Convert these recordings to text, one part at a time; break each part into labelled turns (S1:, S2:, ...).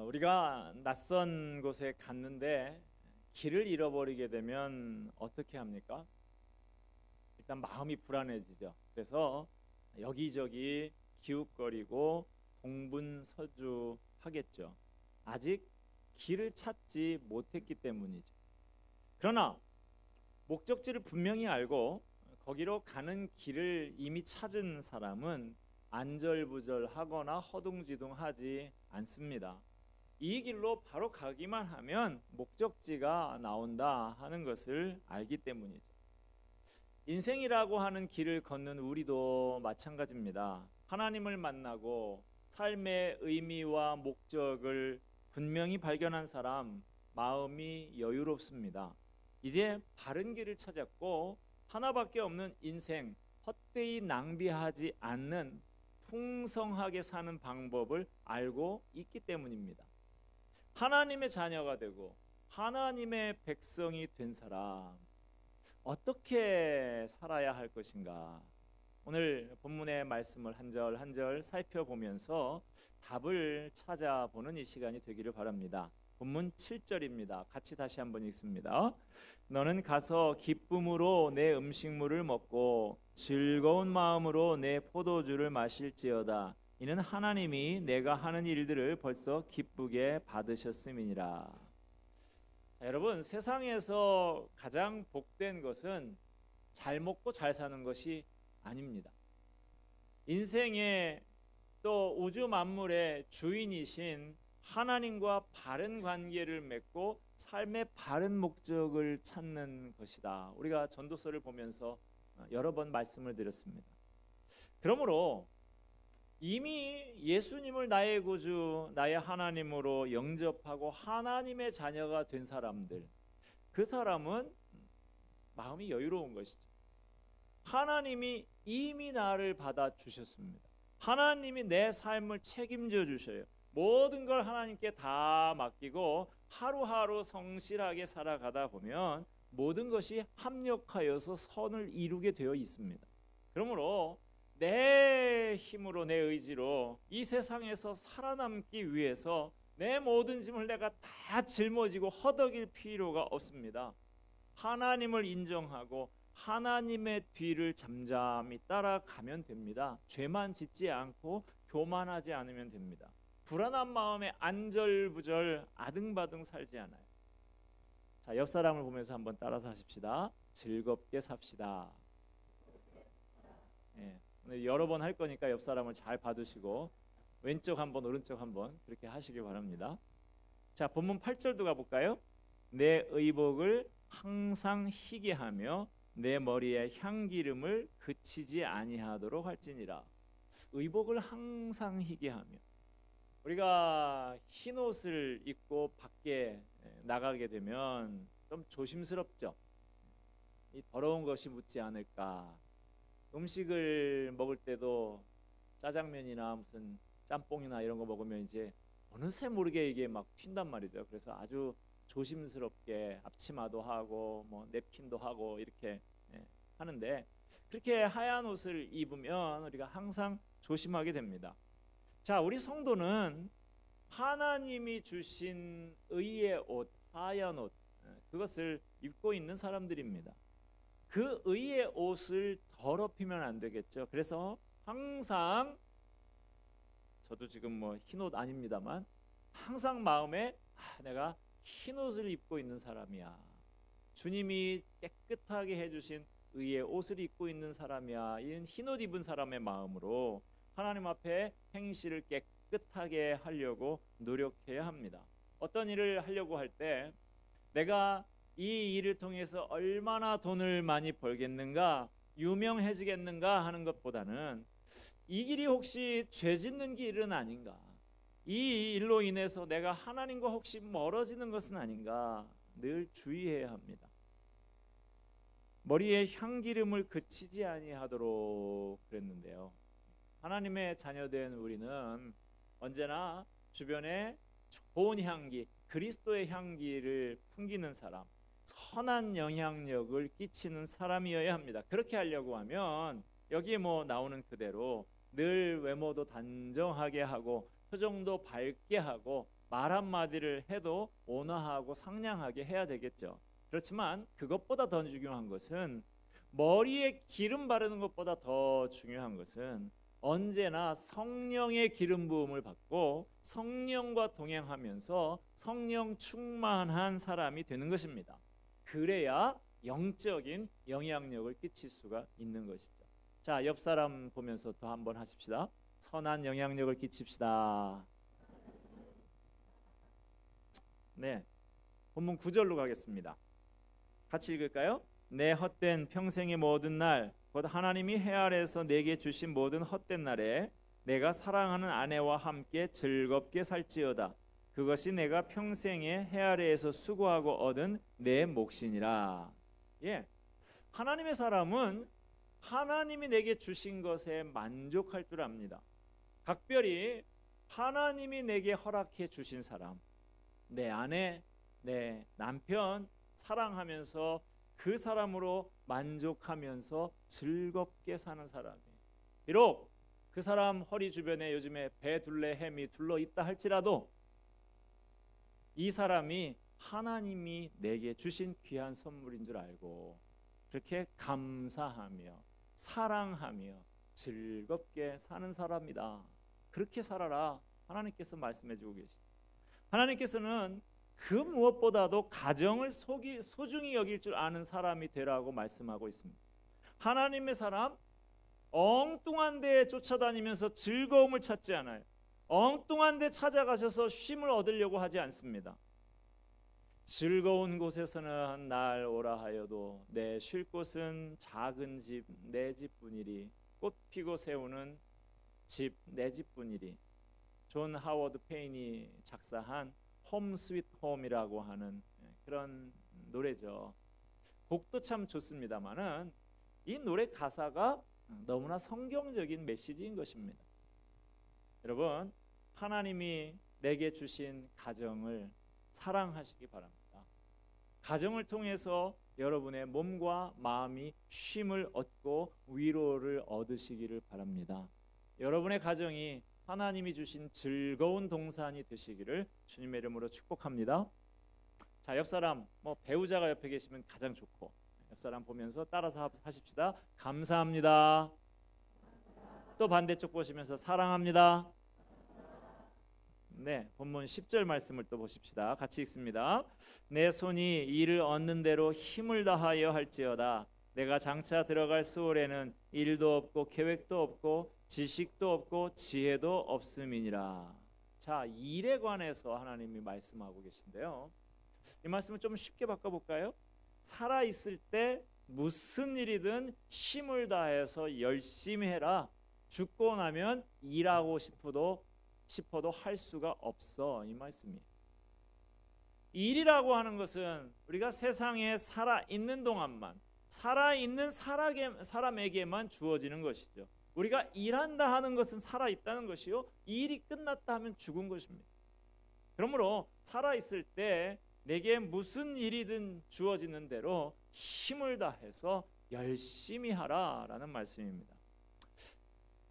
S1: 우리가 낯선 곳에 갔는데 길을 잃어버리게 되면 어떻게 합니까? 일단 마음이 불안해지죠. 그래서 여기저기 기웃거리고 동분서주하겠죠. 아직 길을 찾지 못했기 때문이죠. 그러나 목적지를 분명히 알고 거기로 가는 길을 이미 찾은 사람은 안절부절하거나 허둥지둥하지 않습니다. 이 길로 바로 가기만 하면 목적지가 나온다 하는 것을 알기 때문이죠. 인생이라고 하는 길을 걷는 우리도 마찬가지입니다. 하나님을 만나고 삶의 의미와 목적을 분명히 발견한 사람, 마음이 여유롭습니다. 이제 바른 길을 찾았고 하나밖에 없는 인생, 헛되이 낭비하지 않는 풍성하게 사는 방법을 알고 있기 때문입니다. 하나님의 자녀가 되고 하나님의 백성이 된 사람, 어떻게 살아야 할 것인가? 오늘 본문의 말씀을 한 절 한 절 살펴보면서 답을 찾아보는 이 시간이 되기를 바랍니다. 본문 7절입니다. 같이 다시 한번 읽습니다. 너는 가서 기쁨으로 내 음식물을 먹고 즐거운 마음으로 내 포도주를 마실지어다. 이는 하나님이 내가 하는 일들을 벌써 기쁘게 받으셨음이니라. 여러분, 세상에서 가장 복된 것은 잘 먹고 잘 사는 것이 아닙니다. 인생의 또 우주 만물의 주인이신 하나님과 바른 관계를 맺고 삶의 바른 목적을 찾는 것이다. 우리가 전도서를 보면서 여러 번 말씀을 드렸습니다. 그러므로 이미 예수님을 나의 구주, 나의 하나님으로 영접하고 하나님의 자녀가 된 사람들, 그 사람은 마음이 여유로운 것이죠. 하나님이 이미 나를 받아주셨습니다. 하나님이 내 삶을 책임져 주셔요. 모든 걸 하나님께 다 맡기고 하루하루 성실하게 살아가다 보면 모든 것이 합력하여서 선을 이루게 되어 있습니다. 그러므로 내 힘으로, 내 의지로 이 세상에서 살아남기 위해서 내 모든 짐을 내가 다 짊어지고 허덕일 필요가 없습니다. 하나님을 인정하고 하나님의 뒤를 잠잠히 따라가면 됩니다. 죄만 짓지 않고 교만하지 않으면 됩니다. 불안한 마음에 안절부절 아등바등 살지 않아요. 자, 옆 사람을 보면서 한번 따라서 하십시다. 즐겁게 삽시다. 예, 오늘 여러 번 할 거니까 옆 사람을 잘 봐두시고 왼쪽 한번 오른쪽 한번 그렇게 하시길 바랍니다. 자, 본문 8절도 가볼까요? 내 의복을 항상 희게 하며 내 머리에 향기름을 그치지 아니하도록 할지니라. 의복을 항상 희게 하며, 우리가 흰 옷을 입고 밖에 나가게 되면 좀 조심스럽죠. 이 더러운 것이 묻지 않을까. 음식을 먹을 때도 짜장면이나 무슨 짬뽕이나 이런 거 먹으면 이제 어느새 모르게 이게 막 튄단 말이죠. 그래서 아주 조심스럽게 앞치마도 하고 뭐 냅킨도 하고 이렇게 하는데, 그렇게 하얀 옷을 입으면 우리가 항상 조심하게 됩니다. 자, 우리 성도는 하나님이 주신 의의 옷, 하얀 옷, 그것을 입고 있는 사람들입니다. 그 의의 옷을 더럽히면 안 되겠죠. 그래서 항상, 저도 지금 뭐 흰 옷 아닙니다만 항상 마음에 내가 흰 옷을 입고 있는 사람이야. 주님이 깨끗하게 해주신 의의 옷을 입고 있는 사람이야. 이 흰 옷 입은 사람의 마음으로 하나님 앞에 행실을 깨끗하게 하려고 노력해야 합니다. 어떤 일을 하려고 할 때 내가 이 일을 통해서 얼마나 돈을 많이 벌겠는가, 유명해지겠는가 하는 것보다는 이 길이 혹시 죄 짓는 길은 아닌가, 이 일로 인해서 내가 하나님과 혹시 멀어지는 것은 아닌가 늘 주의해야 합니다. 머리에 향기름을 그치지 아니하도록 그랬는데요. 하나님의 자녀된 우리는 언제나 주변에 좋은 향기, 그리스도의 향기를 풍기는 사람, 선한 영향력을 끼치는 사람이어야 합니다. 그렇게 하려고 하면 여기에 뭐 나오는 그대로 늘 외모도 단정하게 하고 표정도 밝게 하고 말 한마디를 해도 온화하고 상냥하게 해야 되겠죠. 그렇지만 그것보다 더 중요한 것은, 머리에 기름 바르는 것보다 더 중요한 것은 언제나 성령의 기름 부음을 받고 성령과 동행하면서 성령 충만한 사람이 되는 것입니다. 그래야 영적인 영향력을 끼칠 수가 있는 것이죠. 자, 옆 사람 보면서 더 한번 하십시다. 선한 영향력을 끼칩시다. 네, 본문 9절로 가겠습니다. 같이 읽을까요? 내 헛된 평생의 모든 날, 곧 하나님이 해 아래에서 내게 주신 모든 헛된 날에 내가 사랑하는 아내와 함께 즐겁게 살지어다. 그것이 내가 평생에 해 아래에서 수고하고 얻은 내 몫이니라. 예, 하나님의 사람은 하나님이 내게 주신 것에 만족할 줄 압니다. 각별히 하나님이 내게 허락해 주신 사람, 내 아내, 내 남편 사랑하면서 그 사람으로 만족하면서 즐겁게 사는 사람이에요. 비록 그 사람 허리 주변에 요즘에 배 둘레 햄이 둘러 있다 할지라도 이 사람이 하나님이 내게 주신 귀한 선물인 줄 알고 그렇게 감사하며 사랑하며 즐겁게 사는 사람이다. 그렇게 살아라. 하나님께서 말씀해 주고 계시죠. 하나님께서는 그 무엇보다도 가정을 소중히 여길 줄 아는 사람이 되라고 말씀하고 있습니다. 하나님의 사람, 엉뚱한 데에 쫓아다니면서 즐거움을 찾지 않아요. 엉뚱한 데 찾아가셔서 쉼을 얻으려고 하지 않습니다. 즐거운 곳에서는 날 오라 하여도 내 쉴 곳은 작은 집 내 집뿐이리, 꽃 피고 세우는 집 내 집뿐이리. 존 하워드 페인이 작사한 홈 스윗 홈이라고 하는 그런 노래죠. 곡도 참 좋습니다만은 이 노래 가사가 너무나 성경적인 메시지인 것입니다. 여러분, 하나님이 내게 주신 가정을 사랑하시기 바랍니다. 가정을 통해서 여러분의 몸과 마음이 쉼을 얻고 위로를 얻으시기를 바랍니다. 여러분의 가정이 하나님이 주신 즐거운 동산이 되시기를 주님의 이름으로 축복합니다. 자, 옆 사람, 배우자가 옆에 계시면 가장 좋고, 옆 사람 보면서 따라서 하십시다. 감사합니다. 또 반대쪽 보시면서 사랑합니다. 네, 본문 10절 말씀을 또 보십시다. 같이 읽습니다. 내 손이 이를 얻는 대로 힘을 다하여 할지어다. 내가 장차 들어갈 수월에는 일도 없고 계획도 없고 지식도 없고 지혜도 없음이니라. 자, 일에 관해서 하나님이 말씀하고 계신데요. 이 말씀을 좀 쉽게 바꿔볼까요? 살아 있을 때 무슨 일이든 힘을 다해서 열심히 해라. 죽고 나면 일하고 싶어도 할 수가 없어. 이 말씀이에요. 일이라고 하는 것은 우리가 세상에 살아 있는 동안만, 살아 있는 사람에게만 주어지는 것이죠. 우리가 일한다 하는 것은 살아 있다는 것이요, 일이 끝났다 하면 죽은 것입니다. 그러므로 살아 있을 때 내게 무슨 일이든 주어지는 대로 힘을 다해서 열심히 하라라는 말씀입니다.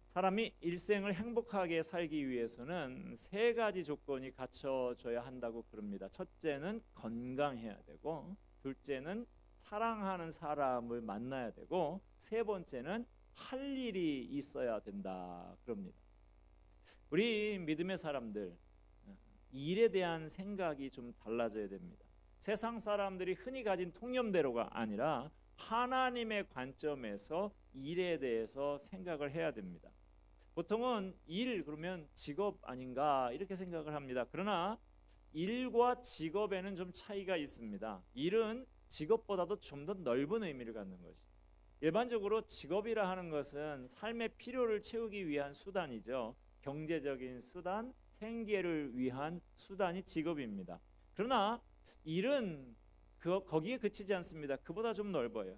S1: 사람이 일생을 행복하게 살기 위해서는 세 가지 조건이 갖춰져야 한다고 그럽니다. 첫째는 건강해야 되고, 둘째는 사랑하는 사람을 만나야 되고, 세 번째는 할 일이 있어야 된다 그럽니다. 우리 믿음의 사람들, 일에 대한 생각이 좀 달라져야 됩니다. 세상 사람들이 흔히 가진 통념대로가 아니라 하나님의 관점에서 일에 대해서 생각을 해야 됩니다. 보통은 일 그러면 직업 아닌가 이렇게 생각을 합니다. 그러나 일과 직업에는 좀 차이가 있습니다. 일은 직업보다도 좀 더 넓은 의미를 갖는 것이죠. 일반적으로 직업이라 하는 것은 삶의 필요를 채우기 위한 수단이죠. 경제적인 수단, 생계를 위한 수단이 직업입니다. 그러나 일은 거기에 그치지 않습니다. 그보다 좀 넓어요.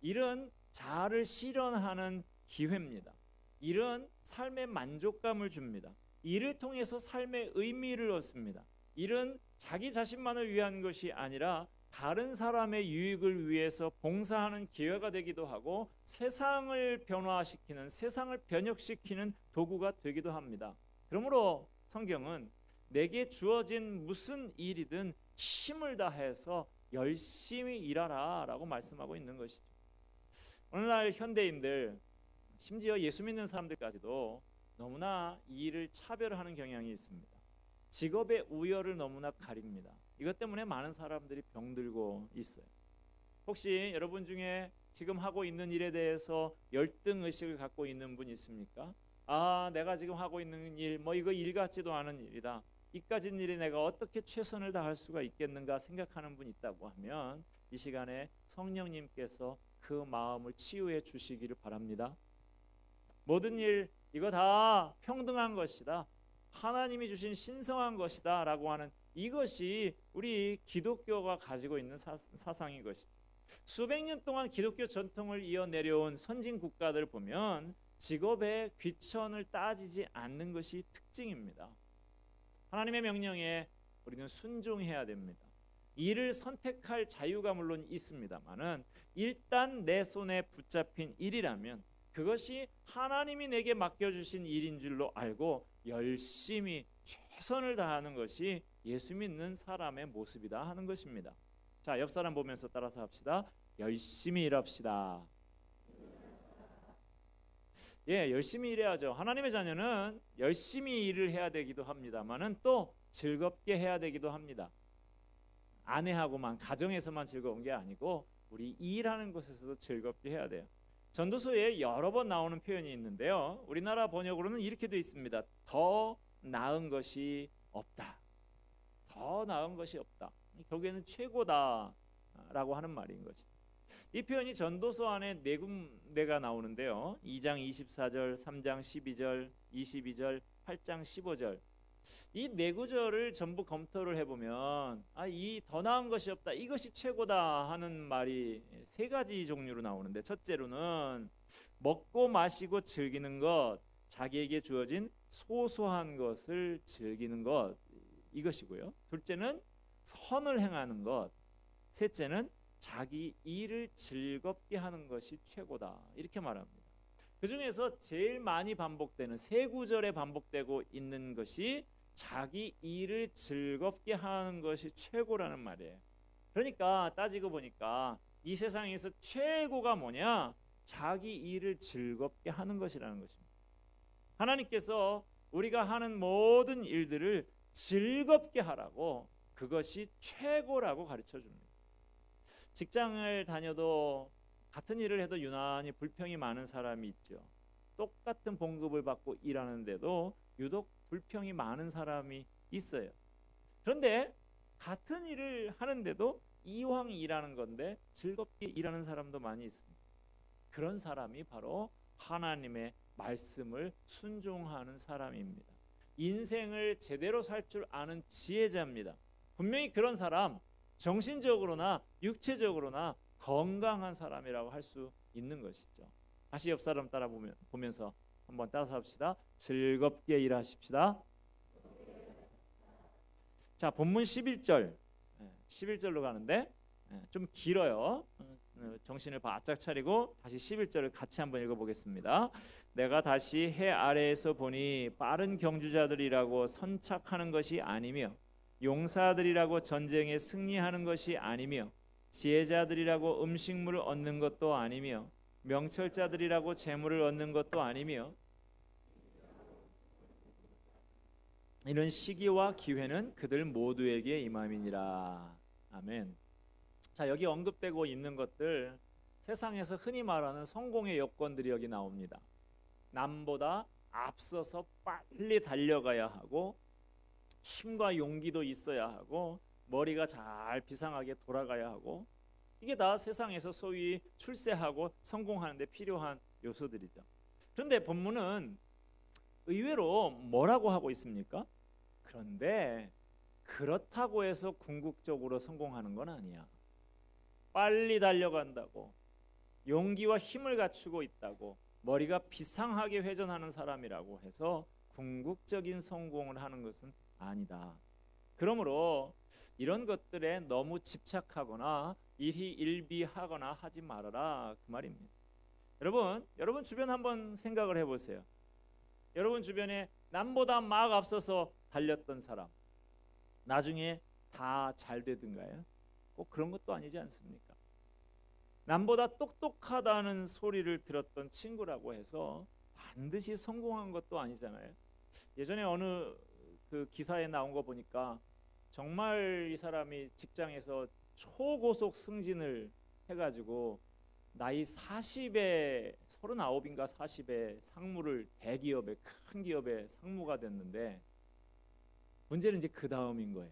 S1: 일은 자아를 실현하는 기회입니다. 일은 삶의 만족감을 줍니다. 일을 통해서 삶의 의미를 얻습니다. 일은 자기 자신만을 위한 것이 아니라 다른 사람의 유익을 위해서 봉사하는 기회가 되기도 하고 세상을 변화시키는, 세상을 변혁시키는 도구가 되기도 합니다. 그러므로 성경은 내게 주어진 무슨 일이든 힘을 다해서 열심히 일하라 라고 말씀하고 있는 것이죠. 오늘날 현대인들, 심지어 예수 믿는 사람들까지도 너무나 이 일을 차별하는 경향이 있습니다. 직업의 우열을 너무나 가립니다. 이것 때문에 많은 사람들이 병들고 있어요. 혹시 여러분 중에 지금 하고 있는 일에 대해서 열등 의식을 갖고 있는 분 있습니까? 내가 지금 하고 있는 일, 이거 일 같지도 않은 일이다. 이까진 일에 내가 어떻게 최선을 다할 수가 있겠는가 생각하는 분 있다고 하면 이 시간에 성령님께서 그 마음을 치유해 주시기를 바랍니다. 모든 일 이거 다 평등한 것이다. 하나님이 주신 신성한 것이다 라고 하는 이것이 우리 기독교가 가지고 있는 사상인 것이죠. 수백 년 동안 기독교 전통을 이어내려온 선진 국가들을 보면 직업의 귀천을 따지지 않는 것이 특징입니다. 하나님의 명령에 우리는 순종해야 됩니다. 일을 선택할 자유가 물론 있습니다만은 일단 내 손에 붙잡힌 일이라면 그것이 하나님이 내게 맡겨주신 일인 줄로 알고 열심히 최선을 다하는 것이 예수 믿는 사람의 모습이다 하는 것입니다. 자, 옆 사람 보면서 따라서 합시다. 열심히 일합시다. 열심히 일해야죠. 하나님의 자녀는 열심히 일을 해야 되기도 합니다만은 또 즐겁게 해야 되기도 합니다. 아내하고만 가정에서만 즐거운 게 아니고 우리 일하는 곳에서도 즐겁게 해야 돼요. 전도서에 여러 번 나오는 표현이 있는데요. 우리나라 번역으로는 이렇게 되어 있습니다. 더 나은 것이 없다. 더 나은 것이 없다. 결국에는 최고다라고 하는 말인 것이죠. 이 표현이 전도서 안에 네 군데가 나오는데요. 2장 24절, 3장 12절, 22절, 8장 15절. 이 네 구절을 전부 검토를 해보면 이 더 나은 것이 없다, 이것이 최고다 하는 말이 세 가지 종류로 나오는데, 첫째로는 먹고 마시고 즐기는 것, 자기에게 주어진 소소한 것을 즐기는 것, 이것이고요. 둘째는 선을 행하는 것, 셋째는 자기 일을 즐겁게 하는 것이 최고다, 이렇게 말합니다. 그 중에서 제일 많이 반복되는 세 구절에 반복되고 있는 것이 자기 일을 즐겁게 하는 것이 최고라는 말이에요. 그러니까 따지고 보니까 이 세상에서 최고가 뭐냐? 자기 일을 즐겁게 하는 것이라는 것입니다. 하나님께서 우리가 하는 모든 일들을 즐겁게 하라고, 그것이 최고라고 가르쳐 줍니다. 직장을 다녀도 같은 일을 해도 유난히 불평이 많은 사람이 있죠. 똑같은 봉급을 받고 일하는데도 유독 불평이 많은 사람이 있어요. 그런데 같은 일을 하는데도 이왕 일하는 건데 즐겁게 일하는 사람도 많이 있습니다. 그런 사람이 바로 하나님의 말씀을 순종하는 사람입니다. 인생을 제대로 살 줄 아는 지혜자입니다. 분명히 그런 사람, 정신적으로나 육체적으로나 건강한 사람이라고 할 수 있는 것이죠. 다시 옆 사람 보면서 한번 따라서 합시다. 즐겁게 일하십시다. 자, 본문 11절로 가는데 좀 길어요. 정신을 바짝 차리고 다시 11절을 같이 한번 읽어보겠습니다. 내가 다시 해 아래에서 보니 빠른 경주자들이라고 선착하는 것이 아니며 용사들이라고 전쟁에 승리하는 것이 아니며 지혜자들이라고 음식물을 얻는 것도 아니며 명철자들이라고 재물을 얻는 것도 아니며 이런 시기와 기회는 그들 모두에게 임함이니라. 아멘. 자, 여기 언급되고 있는 것들, 세상에서 흔히 말하는 성공의 요건들이 여기 나옵니다. 남보다 앞서서 빨리 달려가야 하고, 힘과 용기도 있어야 하고, 머리가 잘 비상하게 돌아가야 하고, 이게 다 세상에서 소위 출세하고 성공하는 데 필요한 요소들이죠. 그런데 본문은 의외로 뭐라고 하고 있습니까? 그런데 그렇다고 해서 궁극적으로 성공하는 건 아니야. 빨리 달려간다고, 용기와 힘을 갖추고 있다고, 머리가 비상하게 회전하는 사람이라고 해서 궁극적인 성공을 하는 것은 아니다. 그러므로 이런 것들에 너무 집착하거나 일희일비하거나 하지 말아라, 그 말입니다. 여러분 주변 한번 생각을 해보세요. 여러분 주변에 남보다 막 앞서서 달렸던 사람, 나중에 다 잘 되든가요? 꼭 그런 것도 아니지 않습니까? 남보다 똑똑하다는 소리를 들었던 친구라고 해서 반드시 성공한 것도 아니잖아요. 예전에 어느 그 기사에 나온 거 보니까 정말 이 사람이 직장에서 초고속 승진을 해가지고 나이 40에 39인가 40에 상무를 대기업의 큰 기업의 상무가 됐는데 문제는 이제 그 다음인 거예요.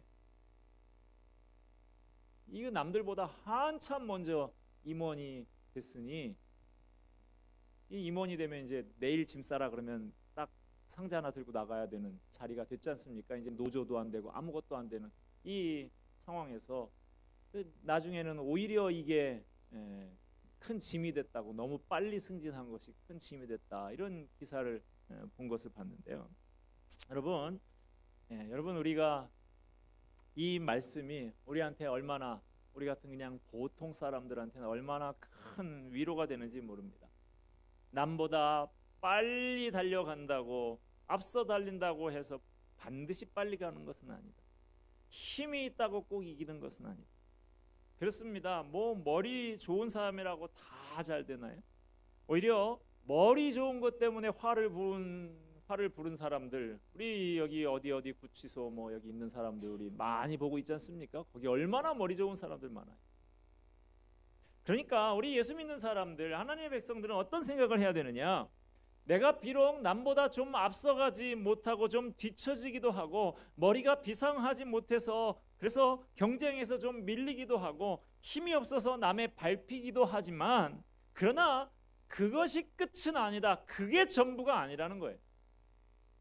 S1: 이거 남들보다 한참 먼저 임원이 됐으니 이 임원이 되면 이제 내일 짐 싸라 그러면 딱 상자 하나 들고 나가야 되는 자리가 됐지 않습니까? 이제 노조도 안 되고 아무것도 안 되는 이 상황에서 나중에는 오히려 이게 큰 짐이 됐다고, 너무 빨리 승진한 것이 큰 짐이 됐다, 이런 기사를 본 것을 봤는데요. 여러분 우리가 이 말씀이 우리한테 얼마나, 우리 같은 그냥 보통 사람들한테는 얼마나 큰 위로가 되는지 모릅니다. 남보다 빨리 달려간다고, 앞서 달린다고 해서 반드시 빨리 가는 것은 아니다. 힘이 있다고 꼭 이기는 것은 아니다. 그렇습니다. 뭐 머리 좋은 사람이라고 다 잘 되나요? 오히려 머리 좋은 것 때문에 화를 부른 사람들, 우리 여기 어디 구치소 뭐 여기 있는 사람들 우리 많이 보고 있지 않습니까? 거기 얼마나 머리 좋은 사람들 많아요. 그러니까 우리 예수 믿는 사람들, 하나님의 백성들은 어떤 생각을 해야 되느냐? 내가 비록 남보다 좀 앞서가지 못하고 좀 뒤처지기도 하고 머리가 비상하지 못해서 그래서 경쟁에서 좀 밀리기도 하고 힘이 없어서 남의 밟히기도 하지만, 그러나 그것이 끝은 아니다. 그게 전부가 아니라는 거예요.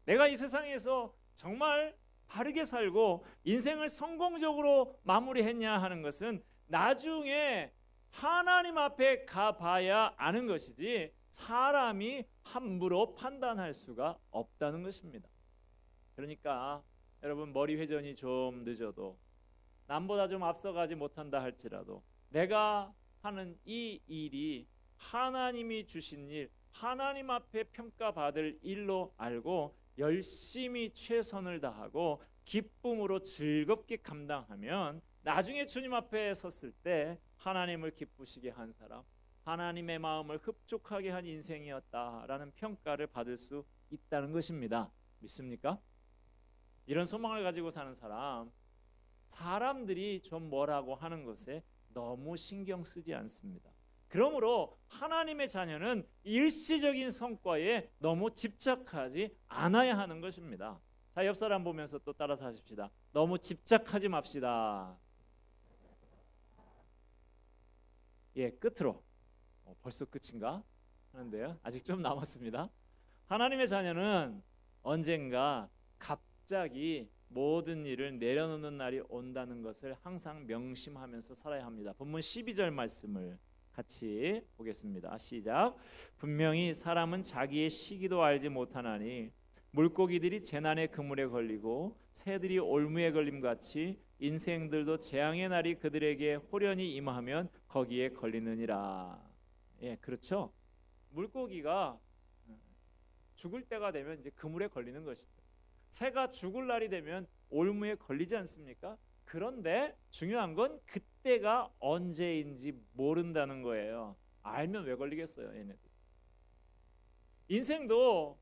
S1: 내가 이 세상에서 정말 바르게 살고 인생을 성공적으로 마무리했냐 하는 것은 나중에 하나님 앞에 가봐야 아는 것이지 사람이 함부로 판단할 수가 없다는 것입니다. 그러니까 여러분, 머리 회전이 좀 늦어도 남보다 좀 앞서가지 못한다 할지라도 내가 하는 이 일이 하나님이 주신 일, 하나님 앞에 평가받을 일로 알고 열심히 최선을 다하고 기쁨으로 즐겁게 감당하면 나중에 주님 앞에 섰을 때 하나님을 기쁘시게 한 사람, 하나님의 마음을 흡족하게 한 인생이었다라는 평가를 받을 수 있다는 것입니다. 믿습니까? 이런 소망을 가지고 사는 사람, 사람들이 좀 뭐라고 하는 것에 너무 신경 쓰지 않습니다. 그러므로 하나님의 자녀는 일시적인 성과에 너무 집착하지 않아야 하는 것입니다. 자, 옆 사람 보면서 또 따라서 하십시다. 너무 집착하지 맙시다. 예, 끝으로. 벌써 끝인가 하는데요. 아직 좀 남았습니다. 하나님의 자녀는 언젠가 갑자기 모든 일을 내려놓는 날이 온다는 것을 항상 명심하면서 살아야 합니다. 본문 12절 말씀을 같이 보겠습니다. 시작. 분명히 사람은 자기의 시기도 알지 못하나니 물고기들이 재난의 그물에 걸리고 새들이 올무에 걸림같이 인생들도 재앙의 날이 그들에게 호련히 임하면 거기에 걸리느니라. 예, 그렇죠. 물고기가 죽을 때가 되면 이제 그물에 걸리는 것이죠. 새가 죽을 날이 되면 올무에 걸리지 않습니까? 그런데 중요한 건 그때가 언제인지 모른다는 거예요. 알면 왜 걸리겠어요, 얘네들. 인생도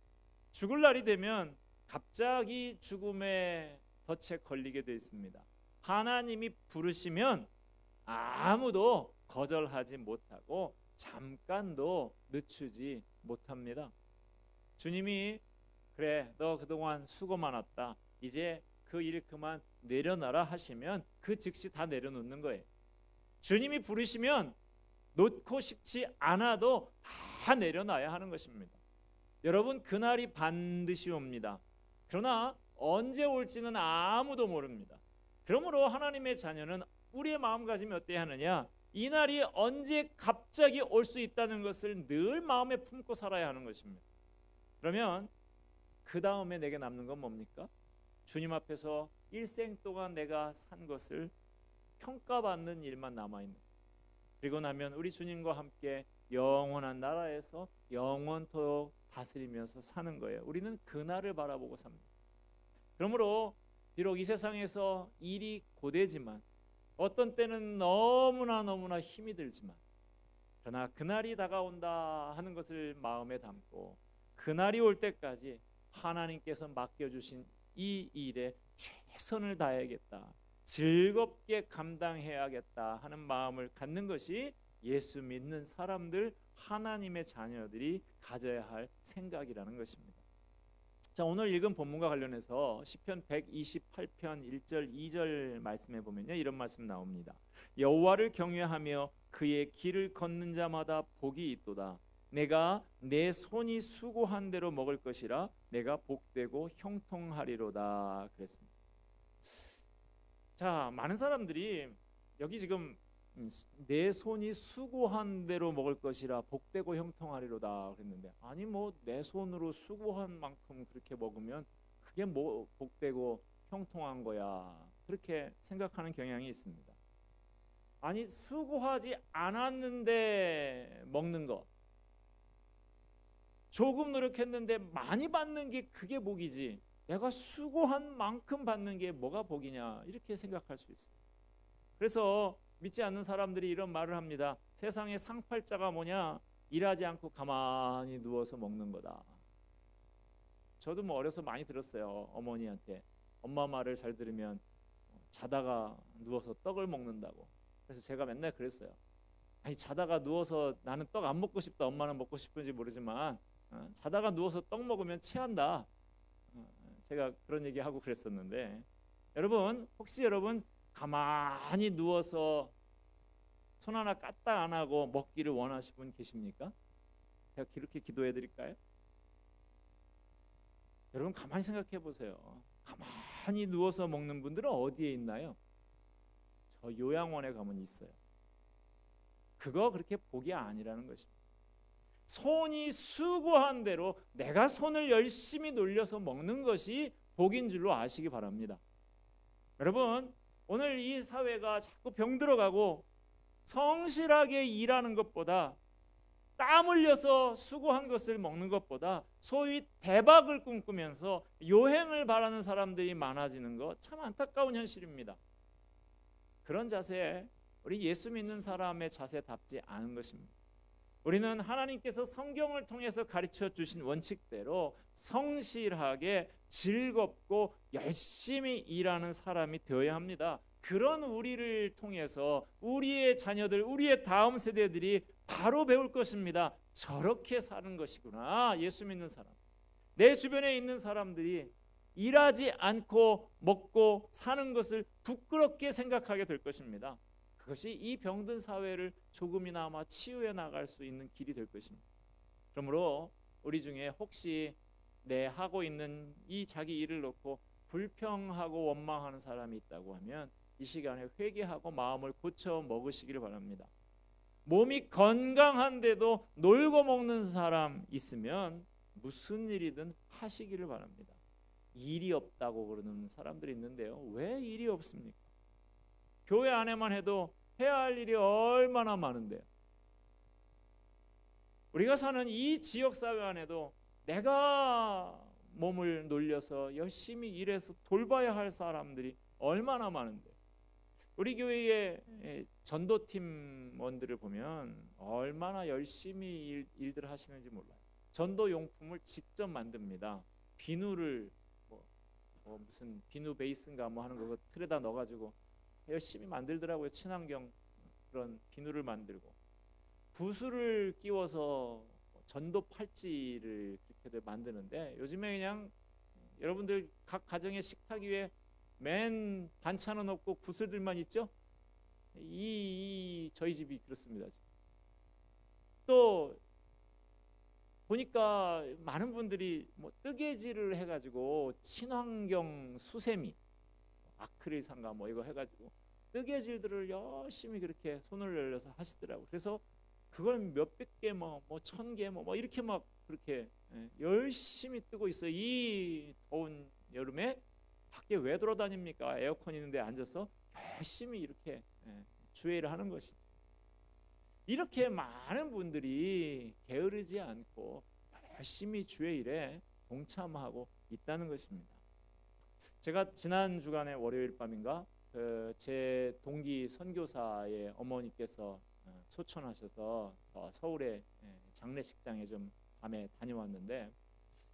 S1: 죽을 날이 되면 갑자기 죽음의 덫에 걸리게 돼 있습니다. 하나님이 부르시면 아무도 거절하지 못하고 잠깐도 늦추지 못합니다. 주님이 그래, 너 그동안 수고 많았다, 이제 그 일 그만 내려놔라 하시면 그 즉시 다 내려놓는 거예요. 주님이 부르시면 놓고 싶지 않아도 다 내려놔야 하는 것입니다. 여러분, 그날이 반드시 옵니다. 그러나 언제 올지는 아무도 모릅니다. 그러므로 하나님의 자녀는 우리의 마음가짐이 어때야 하느냐? 이 날이 언제 갑자기 올 수 있다는 것을 늘 마음에 품고 살아야 하는 것입니다. 그러면 그 다음에 내게 남는 건 뭡니까? 주님 앞에서 일생 동안 내가 산 것을 평가받는 일만 남아있는, 그리고 나면 우리 주님과 함께 영원한 나라에서 영원토록 다스리면서 사는 거예요. 우리는 그날을 바라보고 삽니다. 그러므로 비록 이 세상에서 일이 고되지만 어떤 때는 너무나 힘이 들지만 그러나 그날이 다가온다 하는 것을 마음에 담고 그날이 올 때까지 하나님께서 맡겨주신 이 일에 최선을 다해야겠다, 즐겁게 감당해야겠다 하는 마음을 갖는 것이 예수 믿는 사람들, 하나님의 자녀들이 가져야 할 생각이라는 것입니다. 자, 오늘 읽은 본문과 관련해서 시편 128편 1절 2절 말씀해 보면요, 이런 말씀 나옵니다. 여호와를 경외하며 그의 길을 걷는 자마다 복이 있도다. 내가 내 손이 수고한 대로 먹을 것이라 내가 복되고 형통하리로다 그랬습니다. 자, 많은 사람들이 여기 지금 내 손이 수고한 대로 먹을 것이라 복되고 형통하리로다 그랬는데, 아니 뭐 내 손으로 수고한 만큼 그렇게 먹으면 그게 뭐 복되고 형통한 거야, 그렇게 생각하는 경향이 있습니다. 아니, 수고하지 않았는데 먹는 것, 조금 노력했는데 많이 받는 게 그게 복이지, 내가 수고한 만큼 받는 게 뭐가 복이냐, 이렇게 생각할 수 있어요. 그래서 믿지 않는 사람들이 이런 말을 합니다. 세상의 상팔자가 뭐냐? 일하지 않고 가만히 누워서 먹는 거다. 저도 뭐 어려서 많이 들었어요. 어머니한테 엄마 말을 잘 들으면 자다가 누워서 떡을 먹는다고. 그래서 제가 맨날 그랬어요. 아니, 자다가 누워서 나는 떡 안 먹고 싶다, 엄마는 먹고 싶은지 모르지만 자다가 누워서 떡 먹으면 체한다. 제가 그런 얘기하고 그랬었는데, 여러분 혹시 여러분 가만히 누워서 손 하나 까딱 안 하고 먹기를 원하시는 분 계십니까? 제가 이렇게 기도해 드릴까요? 여러분 가만히 생각해 보세요. 가만히 누워서 먹는 분들은 어디에 있나요? 저 요양원에 가면 있어요. 그거 그렇게 복이 아니라는 것입니다. 손이 수고한 대로 내가 손을 열심히 놀려서 먹는 것이 복인 줄로 아시기 바랍니다. 여러분, 오늘 이 사회가 자꾸 병들어가고 성실하게 일하는 것보다, 땀 흘려서 수고한 것을 먹는 것보다 소위 대박을 꿈꾸면서 요행을 바라는 사람들이 많아지는 것, 참 안타까운 현실입니다. 그런 자세, 우리 예수 믿는 사람의 자세답지 않은 것입니다. 우리는 하나님께서 성경을 통해서 가르쳐 주신 원칙대로 성실하게 즐겁고 열심히 일하는 사람이 되어야 합니다. 그런 우리를 통해서 우리의 자녀들, 우리의 다음 세대들이 바로 배울 것입니다. 저렇게 사는 것이구나, 예수 믿는 사람. 내 주변에 있는 사람들이 일하지 않고 먹고 사는 것을 부끄럽게 생각하게 될 것입니다. 그것이 이 병든 사회를 조금이나마 치유해 나갈 수 있는 길이 될 것입니다. 그러므로 우리 중에 혹시 내 하고 있는 이 자기 일을 놓고 불평하고 원망하는 사람이 있다고 하면 이 시간에 회개하고 마음을 고쳐 먹으시기를 바랍니다. 몸이 건강한데도 놀고 먹는 사람 있으면 무슨 일이든 하시기를 바랍니다. 일이 없다고 그러는 사람들이 있는데요, 왜 일이 없습니까? 교회 안에만 해도 해야 할 일이 얼마나 많은데요. 우리가 사는 이 지역사회 안에도 내가 몸을 놀려서 열심히 일해서 돌봐야 할 사람들이 얼마나 많은데, 우리 교회의 전도팀원들을 보면 얼마나 열심히 일들을 하시는지 몰라요. 전도 용품을 직접 만듭니다. 비누를 무슨 비누 베이스인가 뭐 하는 거 틀에다 넣어가지고 열심히 만들더라고요. 친환경 그런 비누를 만들고, 구슬을 끼워서 전도 팔찌를 그렇게들 만드는데, 요즘에 그냥 여러분들 각 가정의 식탁 위에 맨 반찬은 없고 구슬들만 있죠. 저희 집이 그렇습니다. 또 보니까 많은 분들이 뭐 뜨개질을 해가지고 친환경 수세미, 아크릴상가 뭐 이거 해가지고 뜨개질들을 열심히 그렇게 손을 열려서 하시더라고요. 그래서 그걸 몇백 개, 뭐 1000개, 뭐 이렇게 막 그렇게 열심히 뜨고 있어요. 이 더운 여름에 밖에 왜 돌아다닙니까? 에어컨 있는데 앉아서 열심히 이렇게 주의 일을 하는 것이죠. 이렇게 많은 분들이 게으르지 않고 열심히 주의 일에 동참하고 있다는 것입니다. 제가 지난 주간에 월요일 밤인가 제 동기 선교사의 어머니께서 초청하셔서 서울의 장례식장에 좀 밤에 다녀왔는데,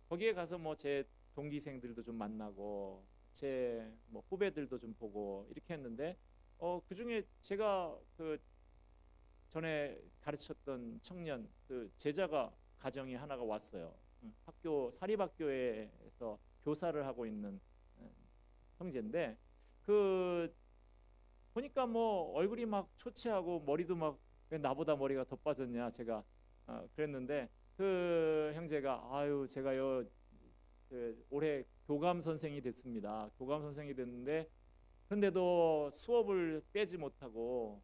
S1: 거기에 가서 뭐 제 동기생들도 좀 만나고 제 뭐 후배들도 좀 보고 이렇게 했는데, 그 중에 제가 그 전에 가르쳤던 청년 그 제자가 가정이 하나가 왔어요. 학교 사립학교에서 교사를 하고 있는 형제인데, 그 보니까 뭐 얼굴이 막 초췌하고 머리도 막, 왜 나보다 머리가 더 빠졌냐 제가 그랬는데, 그 형제가 아유 제가요 올해 교감 선생이 됐습니다. 교감 선생이 됐는데 근데도 수업을 빼지 못하고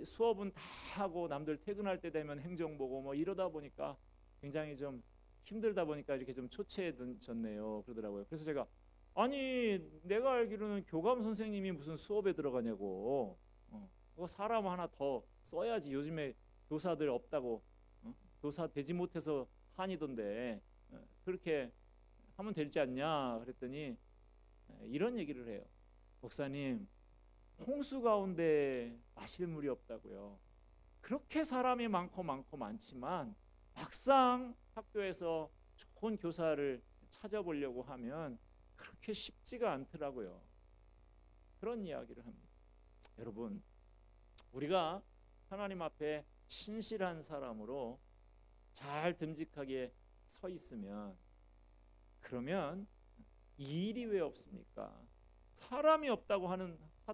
S1: 수업은 다 하고 남들 퇴근할 때 되면 행정 보고 뭐 이러다 보니까 굉장히 좀 힘들다 보니까 이렇게 좀 초췌해졌네요 그러더라고요. 그래서 제가 아니 내가 알기로는 교감 선생님이 무슨 수업에 들어가냐고, 그거 사람 하나 더 써야지, 요즘에 교사들 없다고, 교사 되지 못해서 한이던데 그렇게 하면 되지 않냐 그랬더니 이런 얘기를 해요. 목사님, 홍수 가운데 마실 물이 없다고요. 그렇게 사람이 많지만 막상 학교에서 좋은 교사를 찾아보려고 하면 그렇게 쉽지가 않더라고요. 그런 이야기를 합니다. 여러분, 우리가 하나님 앞에 신실한 사람으로 잘 듬직하게 서 있으면, 그러면 이 일이 왜 없습니까? 사람이 없다고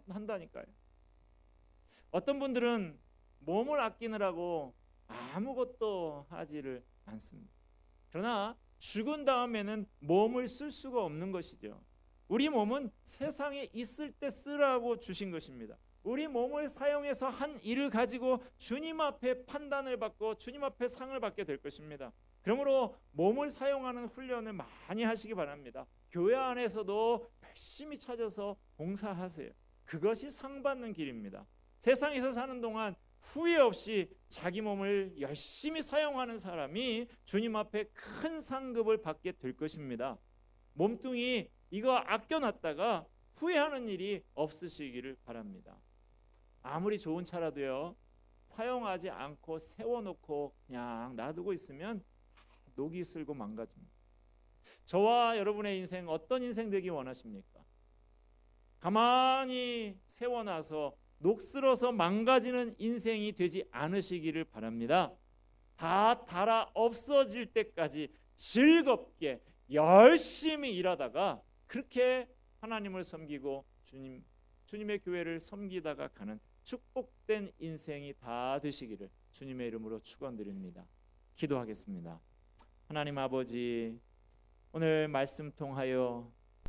S1: 한다니까요. 어떤 분들은 몸을 아끼느라고 아무것도 하지를 않습니다. 그러나 죽은 다음에는 몸을 쓸 수가 없는 것이죠. 우리 몸은 세상에 있을 때 쓰라고 주신 것입니다. 우리 몸을 사용해서 한 일을 가지고 주님 앞에 판단을 받고 주님 앞에 상을 받게 될 것입니다. 그러므로 몸을 사용하는 훈련을 많이 하시기 바랍니다. 교회 안에서도 열심히 찾아서 봉사하세요. 그것이 상 받는 길입니다. 세상에서 사는 동안 후회 없이 자기 몸을 열심히 사용하는 사람이 주님 앞에 큰 상급을 받게 될 것입니다. 몸뚱이 이거 아껴놨다가 후회하는 일이 없으시기를 바랍니다. 아무리 좋은 차라도요, 사용하지 않고 세워놓고 그냥 놔두고 있으면 녹이 슬고 망가집니다. 저와 여러분의 인생, 어떤 인생 되기 원하십니까? 가만히 세워놔서 녹슬어서 망가지는 인생이 되지 않으시기를 바랍니다. 다 닳아 없어질 때까지 즐겁게 열심히 일하다가 그렇게 하나님을 섬기고 주님의 교회를 섬기다가 가는 축복된 인생이 다 되시기를 주님의 이름으로 축원드립니다. 기도하겠습니다. 하나님 아버지, 오늘 말씀 통하여